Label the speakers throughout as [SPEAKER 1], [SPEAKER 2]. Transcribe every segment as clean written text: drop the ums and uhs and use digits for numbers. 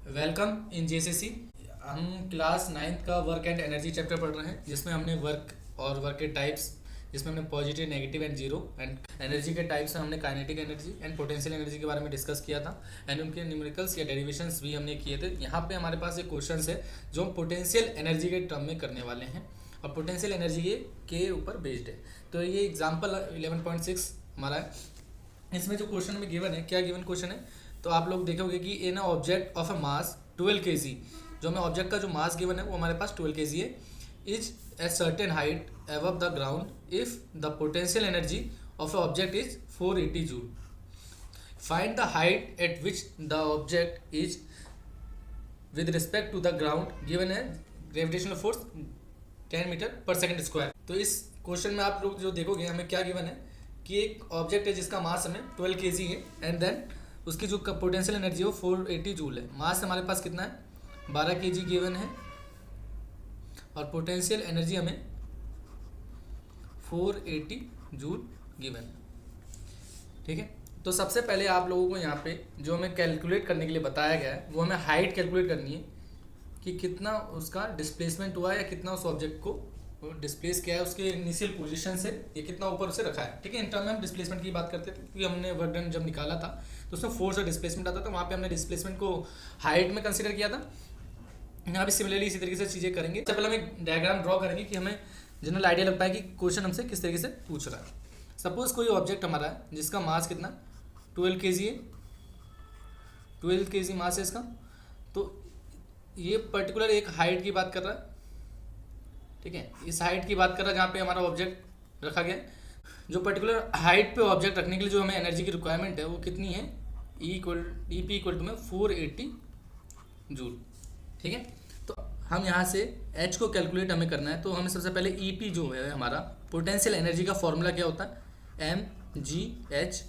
[SPEAKER 1] Welcome in JCC. हम class ninth का work and energy chapter पढ़ रहे हैं, जिसमें हमने वर्क और वर्क के टाइप्स, जिसमें हमने positive, negative and zero, and energy के टाइप्स में हमने kinetic energy and potential energy के बारे में डिस्कस किया था। एंड उनके न्यूमेरिकल्स या डेरिवेशंस भी हमने किए थे। यहाँ पे हमारे पास एक क्वेश्चन है जो हम पोटेंशियल एनर्जी के टर्म में करने वाले हैं, और पोटेंशियल एनर्जी के ऊपर बेस्ड है। तो ये एग्जाम्पल 11.6 हमारा है। इसमें जो क्वेश्चन में गिवन है, क्या गिवन क्वेश्चन है, तो आप लोग देखोगे कि इन object of a mass 12 kg, जो हमें ऑब्जेक्ट का जो मास गिवन है वो हमारे पास 12 kg है, is at certain height above the ground if the potential energy of a object is 480 joule. Find the height at which the object is with respect to the ground, given है gravitational force 10 metre per second square. तो इस question में आप लोग जो देखोगे, हमें क्या गिवन है कि एक ऑब्जेक्ट है जिसका मास हमें 12 kg है, एंड देन उसकी जो पोटेंशियल एनर्जी है वो 480 जूल है। मास हमारे पास कितना है, 12 kg गिवन है, और पोटेंशियल एनर्जी हमें 480 जूल गिवन है। ठीक है, तो सबसे पहले आप लोगों को यहाँ पे जो हमें कैलकुलेट करने के लिए बताया गया है, वो हमें हाइट कैलकुलेट करनी है कि कितना उसका डिस्प्लेसमेंट हुआ है, या कितना उस ऑब्जेक्ट को डिस्प्लेस किया है उसके इनिशियल पोजीशन से, ये कितना ऊपर से रखा है। ठीक है, इन टर्म में हम डिस्प्लेसमेंट की बात करते थे, क्योंकि हमने वर्क डन जब निकाला था तो उसमें फोर्स और डिस्प्लेसमेंट आता था, वहाँ पे हमने डिस्प्लेसमेंट को हाइट में कंसिडर किया था। यहाँ भी सिमिलरली इसी तरीके से चीज़ें करेंगे। सबसे पहले हम एक डायग्राम ड्रॉ करेंगे कि हमें जनरल आइडिया लग पाए कि क्वेश्चन हमसे किस तरीके से पूछ रहा है। सपोज कोई ऑब्जेक्ट हमारा है जिसका मास कितना 12 kg है, 12 kg मास है इसका। तो ये पर्टिकुलर एक हाइट की बात कर रहा है। ठीक है, इस हाइट की बात कर रहा है जहाँ पे हमारा ऑब्जेक्ट रखा गया। जो पर्टिकुलर हाइट पे ऑब्जेक्ट रखने के लिए जो हमें एनर्जी की रिक्वायरमेंट है वो कितनी है, ई पी इक्वल टू में 480 जूल। ठीक है, तो हम यहाँ से एच को कैलकुलेट हमें करना है। तो हमें सबसे पहले ई पी जो है हमारा पोटेंशियल एनर्जी का फॉर्मूला क्या होता है, एम जी एच।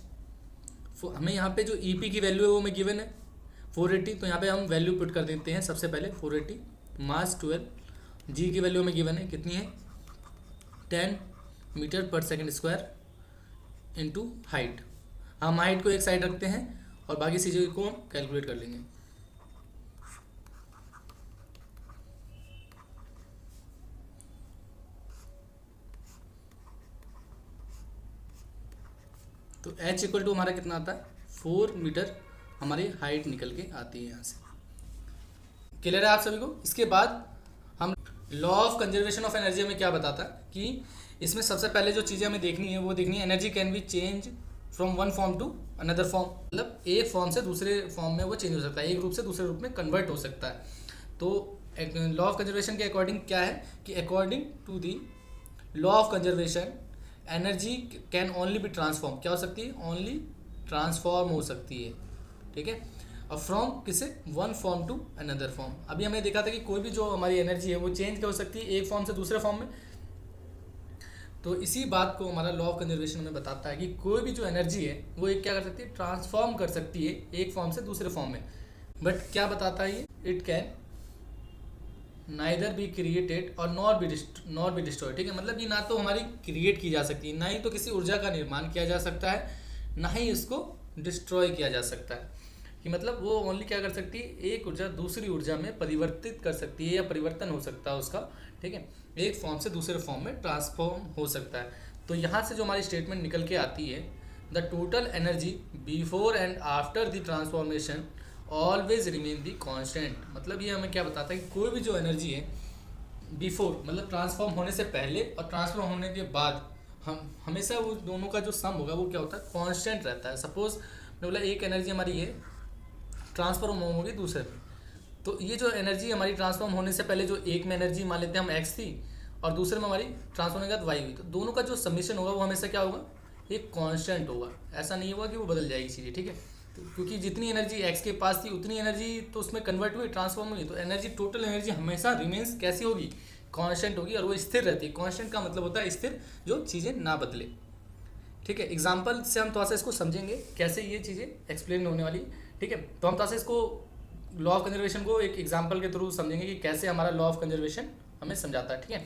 [SPEAKER 1] हमें यहाँ पे जो ई पी की वैल्यू है वो हमें गिवन है 480, तो यहाँ पे हम वैल्यू पुट कर देते हैं सबसे पहले 480, मास 12, जी की वैल्यू हमें गिवन है कितनी है 10 metre per second square into height. हम हाइट को एक साइड रखते हैं और बाकी चीज़ों को हम कैलकुलेट कर लेंगे। तो h इक्वल टू हमारा कितना आता है 4 मीटर, हमारी हाइट निकल के आती है यहाँ से। क्लियर है आप सभी को। इसके बाद हम law of conservation of energy हमें क्या बताता है कि इसमें सबसे पहले जो चीज़ें हमें देखनी है वो देखनी है, energy can be change from one form to another form. मतलब एक फॉर्म से दूसरे फॉर्म में वो चेंज हो सकता है, एक रूप से दूसरे रूप में कन्वर्ट हो सकता है। तो लॉ ऑफ कंजर्वेशन के अकॉर्डिंग क्या है कि according to the law of conservation energy can only be transform, क्या हो सकती है, ओनली ट्रांसफॉर्म हो सकती है। ठीक है, और फ्रॉम किसे, one form to another form. अभी हमने देखा था कि कोई भी जो हमारी एनर्जी है वो चेंज हो सकती है एक फॉर्म से दूसरे फॉर्म में। तो इसी बात को हमारा लॉ ऑफ कंजर्वेशन में बताता है कि कोई भी जो एनर्जी है वो एक क्या कर सकती है, ट्रांसफॉर्म कर सकती है एक फॉर्म से दूसरे फॉर्म में। बट क्या बताता है ये, it can neither be created और नॉट बी डिस्ट्रॉयड। ठीक है, मतलब ये ना तो हमारी क्रिएट की जा सकती है, ना ही तो किसी ऊर्जा का निर्माण किया जा सकता है, ना ही इसको डिस्ट्रॉय किया जा सकता है। कि मतलब वो ओनली क्या कर सकती है, एक ऊर्जा दूसरी ऊर्जा में परिवर्तित कर सकती है, या परिवर्तन हो सकता है उसका। ठीक है, एक फॉर्म से दूसरे फॉर्म में ट्रांसफॉर्म हो सकता है। तो यहाँ से जो हमारी स्टेटमेंट निकल के आती है, the total energy before and after the transformation always remain the constant. मतलब ये हमें क्या बताता है कि कोई भी जो एनर्जी है बिफोर मतलब ट्रांसफॉर्म होने से पहले और ट्रांसफॉर्म होने के बाद, हम हमेशा वो दोनों का जो सम होगा वो क्या होता है, कांस्टेंट रहता है। सपोज मैं बोला एक एनर्जी हमारी है ट्रांसफॉर्म होगी दूसरे में, तो ये जो एनर्जी हमारी ट्रांसफॉर्म होने से पहले जो एक में एनर्जी मान लेते हैं हम एक्स थी, और दूसरे में हमारी ट्रांसफॉर्म होने के बाद वाई हुई, तो दोनों का जो समीशन होगा वो हमेशा क्या होगा, एक कांस्टेंट होगा। ऐसा नहीं होगा कि वो बदल जाएगी चीज़ें। ठीक है, तो क्योंकि जितनी एनर्जी एक्स के पास थी उतनी एनर्जी तो उसमें कन्वर्ट हुई, ट्रांसफॉर्म हुई, तो एनर्जी टोटल एनर्जी हमेशा रिमेंस कैसी होगी, कांस्टेंट होगी, और वो स्थिर रहती है। कांस्टेंट का मतलब होता है स्थिर, जो चीज़ें ना बदले। ठीक है, एग्जाम्पल से हम थोड़ा सा इसको समझेंगे कैसे ये चीज़ें एक्सप्लेन होने वाली। ठीक है, तो हम थोड़ा सा इसको लॉ ऑफ कंजर्वेशन को एक एग्जाम्पल के थ्रू समझेंगे कि कैसे हमारा लॉ ऑफ कंजर्वेशन हमें समझाता है। ठीक है,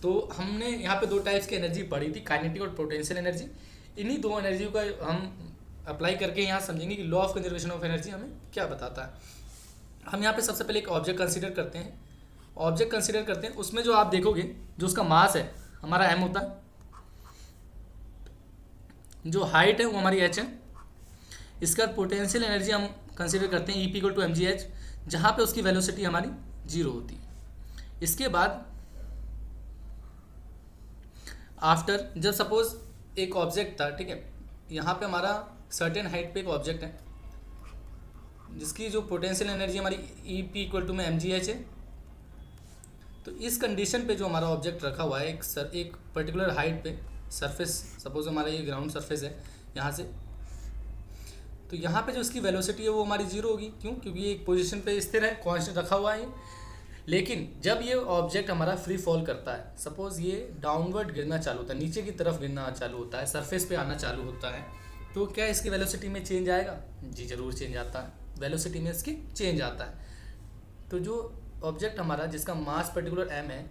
[SPEAKER 1] तो हमने यहाँ पे दो टाइप्स की एनर्जी पढ़ी थी, काइनेटिक और पोटेंशियल एनर्जी। इन्हीं दो एनर्जी का हम अप्लाई करके यहाँ समझेंगे कि law of conservation of energy हमें क्या बताता है। हम यहाँ पे सबसे पहले एक ऑब्जेक्ट कंसीडर करते हैं। ऑब्जेक्ट कंसीडर करते हैं, उसमें जो आप देखोगे जो उसका मास है हमारा m होता है, जो हाइट है वो हमारी h है। इसका पोटेंशियल एनर्जी हम कंसीडर करते हैं E = mgh, जहाँ पे उसकी वेलोसिटी हमारी 0 होती है। इसके बाद आफ्टर, जब सपोज एक ऑब्जेक्ट था, ठीक है, यहाँ पे हमारा सर्टेन हाइट पे एक ऑब्जेक्ट है जिसकी जो पोटेंशियल एनर्जी हमारी E = mgh है। तो इस कंडीशन पे जो हमारा ऑब्जेक्ट रखा हुआ है एक पर्टिकुलर हाइट पे, सरफेस, सपोज हमारा ये ग्राउंड सरफेस है यहाँ से, तो यहाँ पे जो इसकी वेलोसिटी है वो हमारी 0 होगी। क्यों? क्योंकि ये एक पोजीशन पे स्थिर है, कांस्टेंट रखा हुआ है। लेकिन जब ये ऑब्जेक्ट हमारा फ्री फॉल करता है, सपोज ये डाउनवर्ड गिरना चालू होता है, नीचे की तरफ गिरना चालू होता है, सरफेस पे आना चालू होता है, तो क्या इसकी वेलोसिटी में चेंज आएगा? जी ज़रूर चेंज आता है, वेलोसिटी में इसकी चेंज आता है। तो जो ऑब्जेक्ट हमारा जिसका मास पर्टिकुलर m है,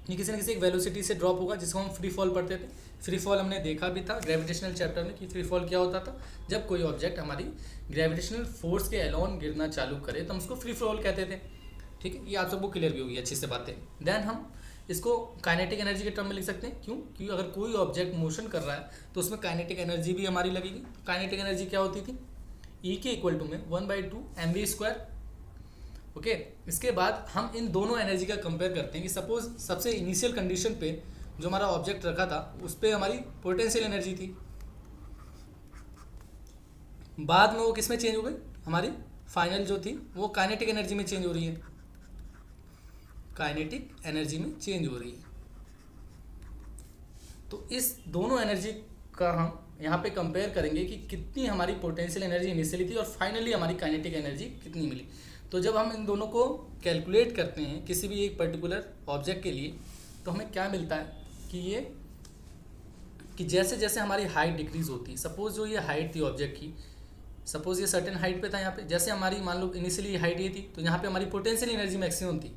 [SPEAKER 1] ये किसी न किसी एक वेलोसिटी से ड्रॉप होगा, जिसको हम फ्री फॉल पढ़ते थे। फ्री फॉल हमने देखा भी था ग्रेविटेशनल चैप्टर में कि फ्री फॉल क्या होता था। जब कोई ऑब्जेक्ट हमारी ग्रेविटेशनल फोर्स के अलोन गिरना चालू करे तो हम उसको फ्री फॉल कहते थे। ठीक है, ये आप सबको क्लियर भी होगी अच्छी से बातें। देन हम इसको काइनेटिक एनर्जी के टर्म में लिख सकते हैं। क्यों? क्योंकि अगर कोई ऑब्जेक्ट मोशन कर रहा है तो उसमें काइनेटिक एनर्जी भी हमारी लगेगी। काइनेटिक एनर्जी क्या होती थी? E के इक्वल टू में 1/2 mv²। ओके, इसके बाद हम इन दोनों एनर्जी का कंपेयर करते हैं कि सपोज सबसे इनिशियल कंडीशन पे जो हमारा ऑब्जेक्ट रखा था उस पर हमारी पोटेंशियल एनर्जी थी, बाद में वो किस में चेंज हो गई? हमारी फाइनल जो थी वो काइनेटिक एनर्जी में चेंज हो रही है, काइनेटिक एनर्जी में चेंज हो रही है। तो इस दोनों एनर्जी का हम यहाँ पे कंपेयर करेंगे कि कितनी हमारी पोटेंशियल एनर्जी इनिशियली थी और फाइनली हमारी काइनेटिक एनर्जी कितनी मिली। तो जब हम इन दोनों को कैलकुलेट करते हैं किसी भी एक पर्टिकुलर ऑब्जेक्ट के लिए, तो हमें क्या मिलता है कि जैसे जैसे हमारी हाइट डिक्रीज होती है, सपोज जो ये हाइट थी ऑब्जेक्ट की, सपोज ये सर्टेन हाइट पे था यहाँ पे, जैसे हमारी मान लो इनिशियली हाइट ये थी तो यहाँ पे हमारी पोटेंशियल एनर्जी मैक्सिमम थी।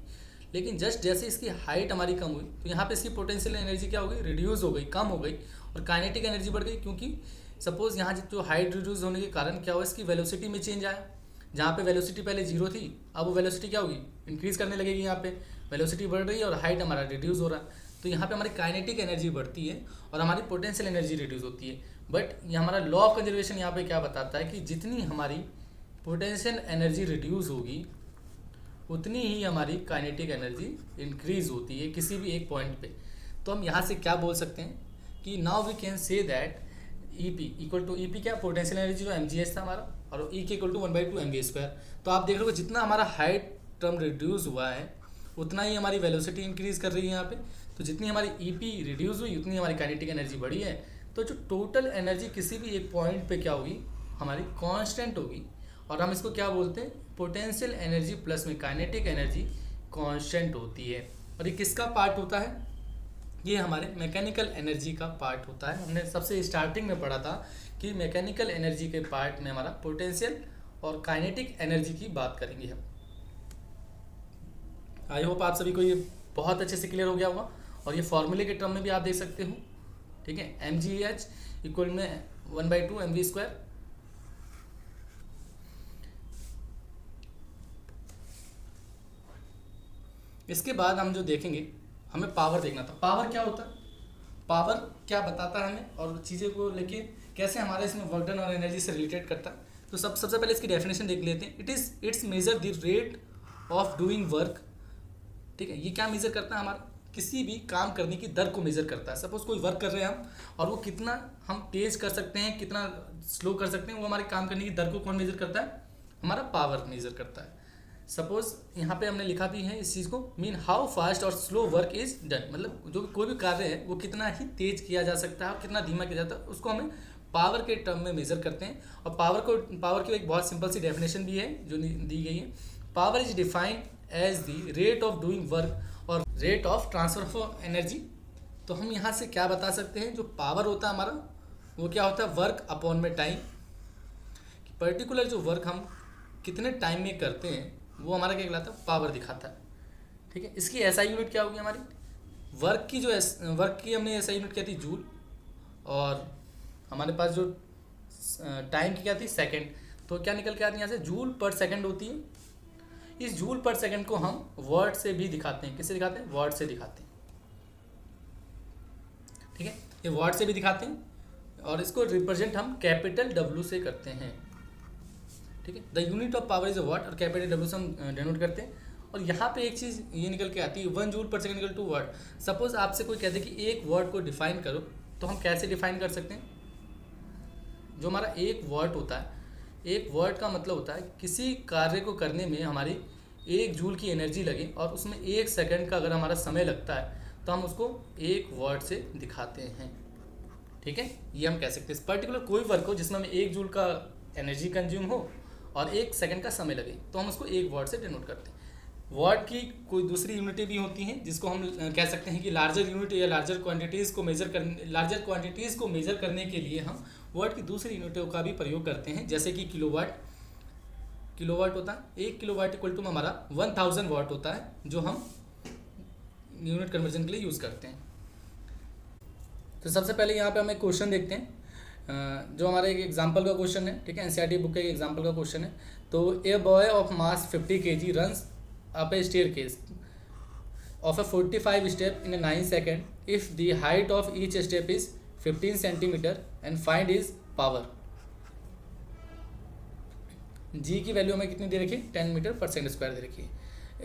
[SPEAKER 1] लेकिन जस्ट जैसे इसकी हाइट हमारी कम हुई तो यहाँ पे इसकी पोटेंशियल एनर्जी क्या हो गई? रिड्यूस हो गई, कम हो गई, और काइनेटिक एनर्जी बढ़ गई। क्योंकि सपोज यहाँ जो हाइट रिड्यूस होने के कारण क्या हुआ? इसकी वेलोसिटी में चेंज आया। जहाँ पे वेलोसिटी पहले 0 थी, अब वो वेलोसिटी क्या होगी? इंक्रीज करने लगेगी। यहाँ पे वेलोसिटी बढ़ रही है और हाइट हमारा रिड्यूस हो रहा है, तो यहाँ पे हमारी काइनेटिक एनर्जी बढ़ती है और हमारी पोटेंशियल एनर्जी रिड्यूस होती है। बट ये हमारा लॉ ऑफ कंजर्वेशन यहाँ पे क्या बताता है कि जितनी हमारी पोटेंशियल एनर्जी रिड्यूस होगी उतनी ही हमारी काइनेटिक एनर्जी इंक्रीज होती है किसी भी एक पॉइंट पे। तो हम यहाँ से क्या बोल सकते हैं कि now we can say that EP क्या? पोटेंशियल एनर्जी जो mgh था हमारा, और E के इक्वल टू 1/2 mv²। तो आप देख रहे हो जितना हमारा हाइट टर्म रिड्यूस हुआ है उतना ही हमारी वेलोसिटी इंक्रीज कर रही है यहाँ पे। तो जितनी हमारी EP रिड्यूस हुई उतनी हमारी काइनेटिक एनर्जी बढ़ी है। तो जो टोटल एनर्जी किसी भी एक पॉइंट पे क्या होगी? हमारी कांस्टेंट होगी, और हम इसको क्या बोलते हैं? पोटेंशियल एनर्जी प्लस में काइनेटिक एनर्जी कांस्टेंट होती है। और ये किसका पार्ट होता है? ये हमारे मैकेनिकल एनर्जी का पार्ट होता है। हमने सबसे स्टार्टिंग में पढ़ा था कि मैकेनिकल एनर्जी के पार्ट में हमारा पोटेंशियल और काइनेटिक एनर्जी की बात करेंगे हम। आई होप आप सभी को ये बहुत अच्छे से क्लियर हो गया होगा। और ये फॉर्मूले के टर्म में भी आप देख सकते हो, ठीक है, mgh इक्वल में 1/2 mv²। इसके बाद हम जो देखेंगे, हमें पावर देखना था। पावर क्या होता है? पावर क्या बताता है हमें, और चीज़ें को लेके कैसे हमारा इसमें वर्क डन और एनर्जी से रिलेटेड करता है। तो सबसे पहले इसकी डेफिनेशन देख लेते हैं। It's measure the rate of doing work. ठीक है, ये क्या मेजर करता है? हमारा किसी भी काम करने की दर को मेजर करता है। सपोज कोई वर्क कर रहे हैं हम, और वो कितना हम तेज कर सकते हैं, कितना स्लो कर सकते हैं, वो हमारे काम करने की दर को कौन मेजर करता है? हमारा पावर मेजर करता है। सपोज यहाँ पे हमने लिखा भी है इस चीज़ को, मीन हाउ फास्ट और स्लो वर्क इज डन, मतलब जो कोई भी कार्य है वो कितना ही तेज किया जा सकता है और कितना धीमा किया जाता है, उसको हमें पावर के टर्म में मेजर करते हैं। और पावर की एक बहुत सिंपल सी डेफिनेशन भी है जो दी गई है। Power is defined as the rate of doing work और rate of transfer of energy. तो हम यहाँ से क्या बता सकते हैं? जो पावर होता है हमारा वो क्या होता है? वर्क अपॉन में टाइम। पर्टिकुलर जो वर्क हम कितने टाइम में करते हैं वो हमारा क्या कहलाता है? पावर दिखाता है। ठीक है, इसकी एसआई यूनिट क्या होगी? हमारी वर्क की हमने एसआई यूनिट क्या थी? जूल। और हमारे पास जो टाइम की क्या थी? सेकंड। तो क्या निकल के आती है यहाँ से? जूल पर सेकंड होती है। इस जूल पर सेकंड को हम वर्ड से भी दिखाते हैं। किससे दिखाते हैं? वर्ड से दिखाते हैं। ठीक है, ये वर्ड से भी दिखाते हैं और इसको रिप्रेजेंट हम कैपिटल डब्ल्यू से करते हैं। ठीक है, the unit of power is a watt और कैपिटल डब्ल्यू से हम डिनोट करते हैं। और यहाँ पे एक चीज़ ये निकल के आती है 1 joule per second equal to watt. Suppose आपसे कोई कहते हैं कि एक वर्ड को डिफाइन करो, तो हम कैसे डिफाइन कर सकते हैं? जो हमारा एक वर्ड होता है, एक वर्ड का मतलब होता है किसी कार्य को करने में हमारी 1 जूल की एनर्जी लगे और उसमें 1 सेकंड का अगर हमारा समय लगता है तो हम उसको एक वर्ड से दिखाते हैं। ठीक है, ये हम कह सकते हैं। पर्टिकुलर कोई वर्क हो जिसमें हमें 1 जूल का एनर्जी कंज्यूम हो और 1 सेकंड का समय लगे तो हम उसको एक वर्ड से डिनोट करते हैं। वर्ड की कोई दूसरी यूनिटें भी होती हैं जिसको हम कह सकते हैं कि लार्जर यूनिट या लार्जर क्वांटिटीज़ को मेजर करने के लिए हम वर्ड की दूसरी यूनिटों का भी प्रयोग करते हैं, जैसे कि किलोवाट होता है। 1 किलोवाट इक्वल टू में हमारा 1000 वाट होता है, जो हम यूनिट कन्वर्जन के लिए यूज़ करते हैं। तो सबसे पहले यहाँ पे हम एक क्वेश्चन देखते हैं, जो हमारे एक एग्जाम्पल का क्वेश्चन है। ठीक है, एनसीईआरटी बुक का एक एग्जाम्पल का क्वेश्चन है। तो a boy of mass 50 kg runs up a staircase of a 45 step in a 9 second if the height of each step is 15 centimeter and find his power। जी की value हमें कितनी दे रखी है? 10 मीटर पर second square दे रखी है।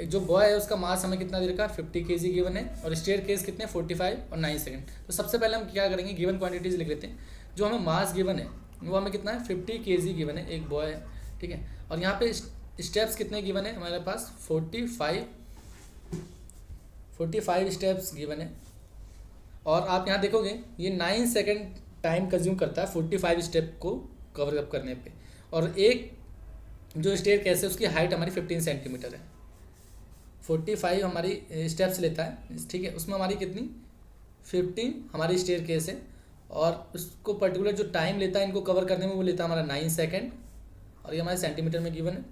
[SPEAKER 1] जो boy है उसका मास हमें कितना दे रखा है? 50 kg गिवन है और स्टेयर केस कितने? 45 और 9 सेकंड। तो सबसे पहले हम क्या करेंगे, गिवन क्वांटिटीज लिख लेते हैं। जो हमें मास गिवन है वो हमें कितना है? 50 kg गिवन है, एक बॉय है। ठीक है, और यहाँ पे स्टेप्स कितने गिवन है हमारे पास? 45 स्टेप्स गिवन है। और आप यहाँ देखोगे ये 9 सेकंड टाइम कंज्यूम करता है 45 स्टेप को कवर अप करने पे। और एक जो स्टेयर केस है उसकी हाइट हमारी 15 सेंटीमीटर है। 45 हमारी स्टेप्स लेता है, ठीक है, उसमें हमारी कितनी? 15 हमारी स्टेयर केस है। और उसको पर्टिकुलर जो टाइम लेता है इनको कवर करने में वो लेता है हमारा 9 सेकेंड। और ये हमारे सेंटीमीटर में गिवन है।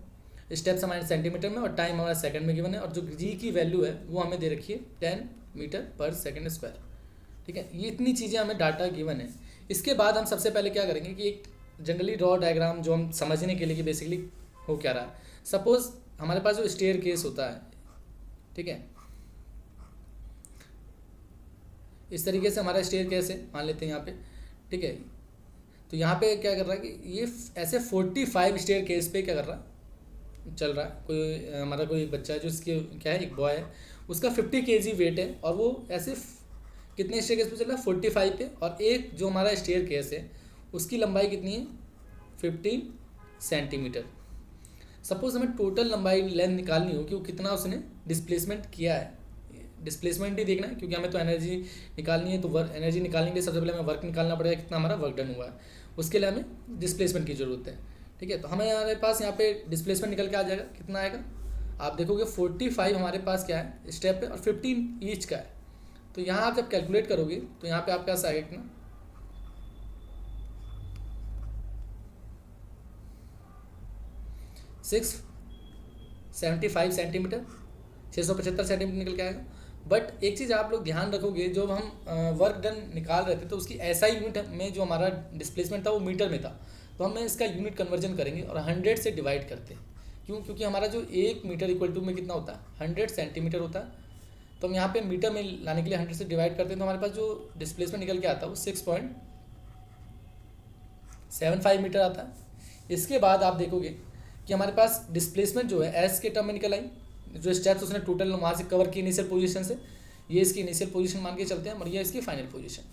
[SPEAKER 1] स्टेप्स हमारे सेंटीमीटर में और टाइम हमारा सेकंड में गिवन है। और जो जी की वैल्यू है वो हमें दे रखी है 10 मीटर पर सेकंड स्क्वायर। ठीक है, ये इतनी चीज़ें हमें डाटा गिवन है। इसके बाद हम सबसे पहले क्या करेंगे कि एक जनरली रॉ डायग्राम जो हम समझने के लिए कि बेसिकली हो क्या रहा है। सपोज हमारे पास जो स्टेयर केस होता है, ठीक है, इस तरीके से हमारा स्टेयर केस है, मान लेते हैं यहाँ पे। ठीक है, तो यहाँ पे क्या कर रहा है कि ये ऐसे 45 स्टेयर केस पे क्या कर रहा है? चल रहा है। कोई हमारा कोई बच्चा है जो इसके क्या है, एक बॉय है, उसका 50 kg वेट है और वो ऐसे कितने स्टेयर केस पे चल रहा है? 45 पे। और एक जो हमारा स्टेयर केस है उसकी लंबाई कितनी है? 15 सेंटीमीटर। सपोज हमें टोटल लंबाई लेंथ निकालनी हो कि वो कितना उसने डिस्प्लेसमेंट किया है। डिस्प्लेसमेंट ही देखना है क्योंकि हमें तो एनर्जी निकालनी है। तो एनर्जी निकालने के लिए सबसे पहले हमें वर्क निकालना पड़ेगा, कितना हमारा वर्क डन हुआ है। उसके लिए हमें डिस्प्लेसमेंट की ज़रूरत है। ठीक है, तो हमारे पास यहाँ पे डिस्प्लेसमेंट निकल के आ जाएगा। कितना आएगा? आप देखोगे 45 हमारे पास क्या है स्टेप है और 15 ईच का है। तो यहाँ आप जब कैलकुलेट करोगे तो यहाँ पे आपके पास आएगा कितना? 675 सेंटीमीटर, 675 सेंटीमीटर निकल के आएगा। बट एक चीज़ आप लोग ध्यान रखोगे, जब हम वर्क डन निकाल रहे थे तो उसकी ऐसा यूनिट में जो हमारा डिस्प्लेसमेंट था वो मीटर में था। तो हम इसका यूनिट कन्वर्जन करेंगे और 100 से डिवाइड करते हैं। क्यों? क्योंकि हमारा जो 1 मीटर इक्वल टू में कितना होता है? 100 सेंटीमीटर होता है। तो हम यहाँ पे मीटर में लाने के लिए 100 से डिवाइड करते हैं। तो हमारे पास जो डिस्प्लेसमेंट निकल के आता है वो 6.75 मीटर आता है। इसके बाद आप देखोगे कि हमारे पास डिस्प्लेसमेंट जो है एस के टर्म में निकल आई। जो स्टेप्स उसने टोटल वहाँ से कवर की इनिशियल पोजीशन से, ये इसकी इनिशियल पोजीशन मान के चलते हैं और ये इसकी फाइनल पोजीशन।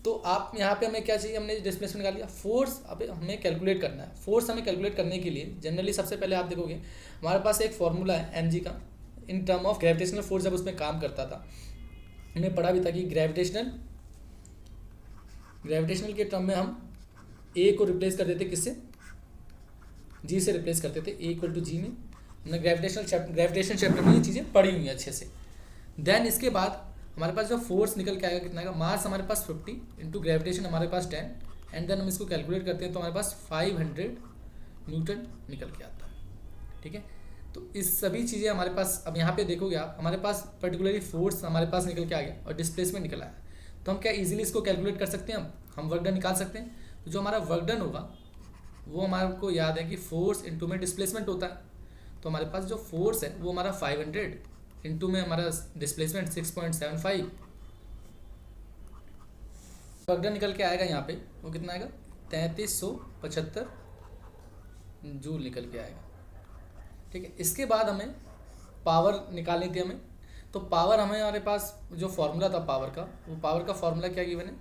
[SPEAKER 1] तो आप यहाँ पे हमें क्या चाहिए? हमने डिस्प्लेसमेंट निकाल लिया। फोर्स अब हमें कैलकुलेट करना है। फोर्स हमें कैलकुलेट करने के लिए जनरली सबसे पहले आप देखोगे हमारे पास एक फॉर्मूला है mg का, in term of gravitational force. जब उसमें काम करता था हमने पढ़ा भी था कि ग्रेविटेशनल के टर्म में हम ए को रिप्लेस कर देते, किससे? जी से रिप्लेस करते थे। ए इक्वल टू जी में हमने ग्रेविटेशन चैप्टर में ये चीज़ें पढ़ी हुई हैं अच्छे से। देन इसके बाद हमारे पास जो फोर्स निकल के आएगा कितना आएगा? मास हमारे पास 50 इंटू ग्रेविटेशन हमारे पास 10 एंड देन हम इसको कैलकुलेट करते हैं तो हमारे पास 500 न्यूटन निकल के आता है। ठीक है, तो इस सभी चीज़ें हमारे पास, अब यहाँ पे देखोगे आप, हमारे पास पर्टिकुलरली फोर्स हमारे पास निकल के आ गया और डिस्प्लेसमेंट निकल आया। तो हम क्या इजीली इसको कैलकुलेट कर सकते हैं? हम वर्क डन निकाल सकते हैं। तो जो हमारा वर्क डन होगा वो हमारे को याद है कि फोर्स इंटू में डिस्प्लेसमेंट होता है। तो हमारे पास जो फोर्स है वो हमारा 500 इंटू में हमारा डिस्प्लेसमेंट 6.75 वर्क डन निकल के आएगा यहाँ पे, वो कितना आएगा 3375 जूल निकल के आएगा। ठीक है, इसके बाद हमें पावर निकालनी थी हमें, तो पावर हमारे पास जो फॉर्मूला था पावर का, वो पावर का फॉर्मूला क्या गिवन है,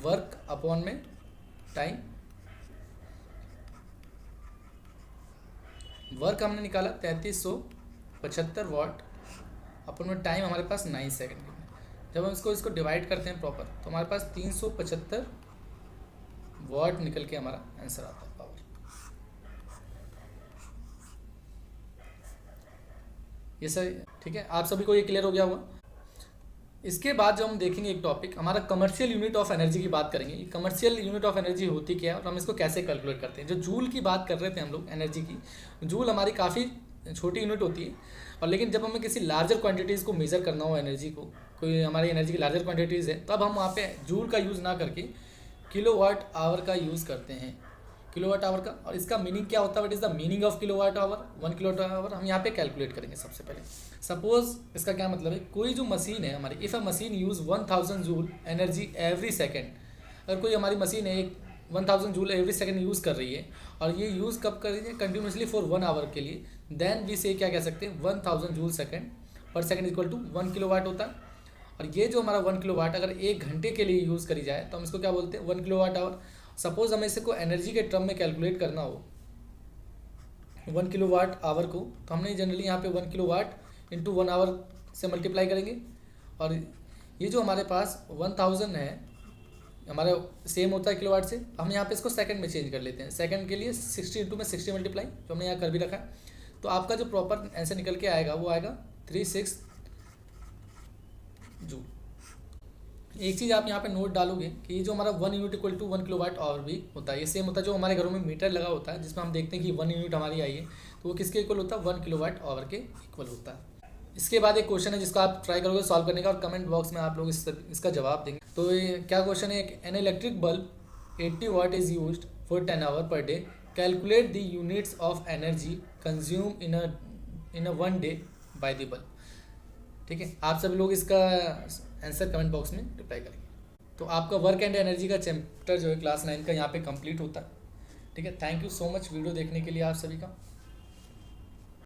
[SPEAKER 1] वर्क अपॉन में टाइम। वर्क हमने निकाला 3375 वाट, अपन में टाइम हमारे पास 9 सेकंड। जब हम इसको डिवाइड करते हैं प्रॉपर, तो हमारे पास 375 वाट निकल के हमारा आंसर आता है पावर। ये सर ठीक है, आप सभी को ये क्लियर हो गया होगा। इसके बाद जो हम देखेंगे एक टॉपिक, हमारा कमर्शियल यूनिट ऑफ एनर्जी की बात करेंगे। ये कमर्शियल यूनिट ऑफ एनर्जी होती क्या है और हम इसको कैसे कैलकुलेट करते हैं। जो जूल की बात कर रहे थे हम लोग एनर्जी की, जूल हमारी काफ़ी छोटी यूनिट होती है, और लेकिन जब हमें किसी लार्जर क्वांटिटीज़ को मेज़र करना हो एनर्जी को, कोई हमारी एनर्जी की लार्जर क्वांटिटीज़ है, तब हम वहाँ पे जूल का यूज़ ना करके किलोवाट आवर का यूज़ करते हैं, किलोवाट आवर का। और इसका मीनिंग क्या होता है, what is the meaning of kilowatt hour, 1 kilowatt our हम यहाँ पे कैलकुलेट करेंगे सबसे पहले। सपोज इसका क्या मतलब है, कोई जो मशीन है हमारी, if a machine use 1000 joule energy every second, अगर कोई हमारी मशीन है 1000 जूल एवरी सेकेंड यूज़ कर रही है, और ये यूज़ कब कर रही है, कंटिन्यूसली फॉर 1 आवर के लिए, देन वी से क्या कह सकते हैं 1000 जूल सेकेंड पर सेकेंड इक्वल टू 1 किलोवाट होता है। और ये जो हमारा 1 किलोवाट अगर 1 घंटे के लिए यूज़ करी जाए तो हम इसको क्या बोलते हैं 1 किलोवाट आवर। सपोज हमें इसे को एनर्जी के टर्म में कैलकुलेट करना हो 1 किलोवाट आवर को, तो हमने जनरली यहाँ पे 1 किलोवाट इंटू 1 आवर से मल्टीप्लाई करेंगे। और ये जो हमारे पास 1000 है हमारा सेम होता है किलोवाट से, हम यहाँ पे इसको सेकंड में चेंज कर लेते हैं। सेकंड के लिए 60 इंटू में 60 मल्टीप्लाई, जो हमने यहाँ कर भी रखा है। तो आपका जो प्रॉपर आंसर निकल के आएगा वो आएगा 36 जूल। एक चीज़ आप यहाँ पे नोट डालोगे कि ये जो हमारा 1 unit equal to 1 kilowatt hour भी होता है, ये सेम होता है जो हमारे घरों में मीटर लगा होता है, जिसमें हम देखते हैं कि 1 यूनिट हमारी आई है, तो वो किसके इक्वल होता है 1 किलोवाट आवर के इक्वल होता है। इसके बाद एक क्वेश्चन है जिसको आप ट्राई करोगे सॉल्व करने का, और कमेंट बॉक्स में आप लोग इसका जवाब देंगे। तो ये क्या क्वेश्चन है, an electric bulb 80 watt is used for 10 hour per day, calculate the units of energy consume in a 1 day by the bulb. ठीक है, आप सभी लोग इसका आंसर कमेंट बॉक्स में रिप्लाई करेंगे। तो आपका वर्क एंड एनर्जी का चैप्टर जो है क्लास 9 का यहाँ पे कंप्लीट होता है। ठीक है, thank you so much video देखने के लिए आप सभी का।